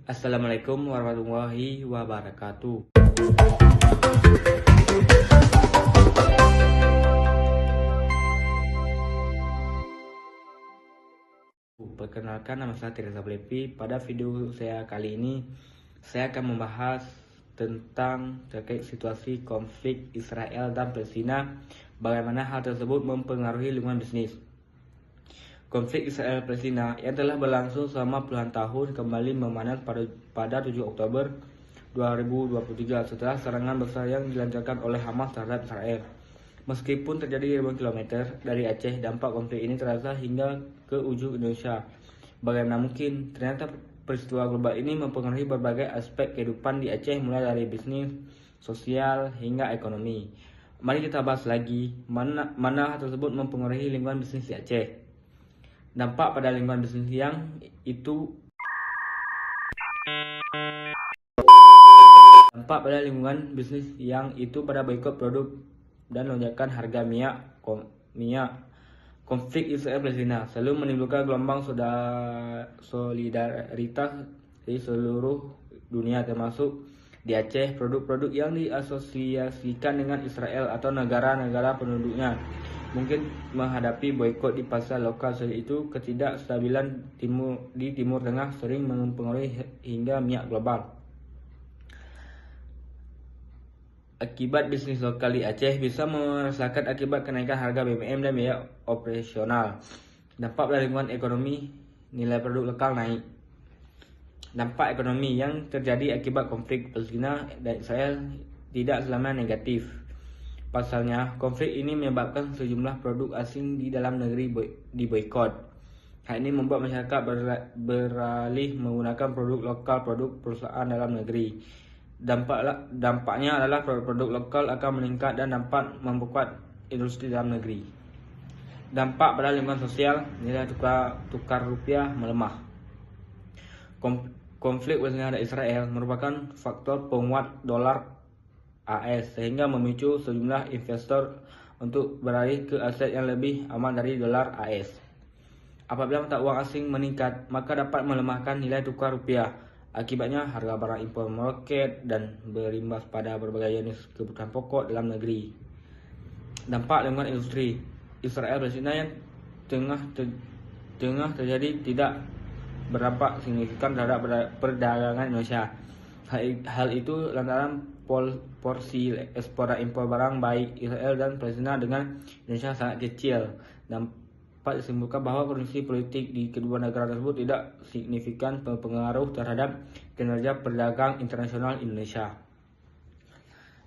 Assalamualaikum warahmatullahi wabarakatuh. Perkenalkan, nama saya Tirza Blepi. Pada video saya kali ini, saya akan membahas tentang terkait situasi konflik Israel dan Palestina, bagaimana hal tersebut mempengaruhi lingkungan bisnis. Konflik Israel-Palestina yang telah berlangsung selama puluhan tahun kembali memanas pada 7 Oktober 2023 setelah serangan besar yang dilancarkan oleh Hamas terhadap Israel. Meskipun terjadi ribuan kilometer dari Aceh, dampak konflik ini terasa hingga ke ujung Indonesia. Bagaimana mungkin? Ternyata peristiwa global ini mempengaruhi berbagai aspek kehidupan di Aceh, mulai dari bisnis, sosial, hingga ekonomi. Mari kita bahas lagi mana hal tersebut mempengaruhi lingkungan bisnis di Aceh. Dampak pada lingkungan bisnis yang itu pada boikot produk dan lonjakan harga minyak. Konflik Israel-Palestina selalu menimbulkan gelombang solidaritas di seluruh dunia, termasuk di Aceh. Produk-produk yang diasosiasikan dengan Israel atau negara-negara penduduknya mungkin menghadapi boikot di pasar lokal. Selain itu, ketidakstabilan di Timur Tengah sering mempengaruhi hingga minyak global. Akibat bisnis lokal di Aceh bisa merasakan akibat kenaikan harga BBM dan biaya operasional. Dampak pada lingkungan ekonomi, nilai produk lokal naik. Dampak ekonomi yang terjadi akibat konflik Palestina dan Israel tidak selamanya negatif. Pasalnya, konflik ini menyebabkan sejumlah produk asing di dalam negeri diboikot. Hal ini membuat masyarakat beralih menggunakan produk lokal, produk perusahaan dalam negeri. Dampaknya adalah produk lokal akan meningkat dan dapat memperkuat industri dalam negeri. Dampak pada lingkungan sosial, nilai tukar rupiah melemah. Konflik Palestina dan Israel merupakan faktor penguat dolar AS sehingga memicu sejumlah investor untuk beralih ke aset yang lebih aman dari dolar AS. Apabila mata uang asing meningkat, maka dapat melemahkan nilai tukar rupiah. Akibatnya harga barang impor meroket dan berimbas pada berbagai jenis kebutuhan pokok dalam negeri. Dampak lingkungan industri Israel-Palestina yang tengah terjadi tidak berdampak signifikan terhadap perdagangan Indonesia. Hal itu lantaran porsi ekspor dan impor barang baik Israel dan Palestina dengan Indonesia sangat kecil. Dapat disimpulkan bahwa kondisi politik di kedua negara tersebut tidak signifikan berpengaruh terhadap kinerja perdagangan internasional Indonesia.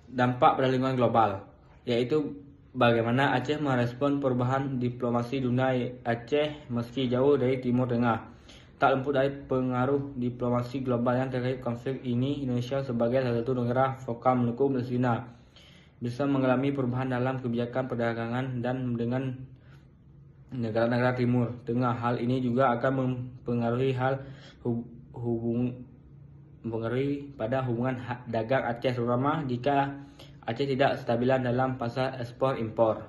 Dampak pada lingkungan global, yaitu bagaimana Aceh merespon perubahan diplomasi dunia. Aceh meski jauh dari Timur Tengah, tak luput dari pengaruh diplomasi global yang terkait konflik ini. Indonesia sebagai salah satu negara vokal mendukung Palestina bisa mengalami perubahan dalam kebijakan perdagangan dan dengan negara-negara Timur Tengah. Hal ini juga akan mempengaruhi pada hubungan dagang Aceh, terutama jika Aceh tidak stabilan dalam pasar ekspor impor.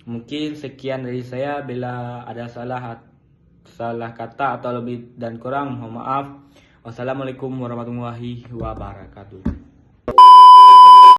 Mungkin sekian dari saya. Bila ada salah kata atau lebih dan kurang, mohon maaf. Wassalamualaikum warahmatullahi wabarakatuh.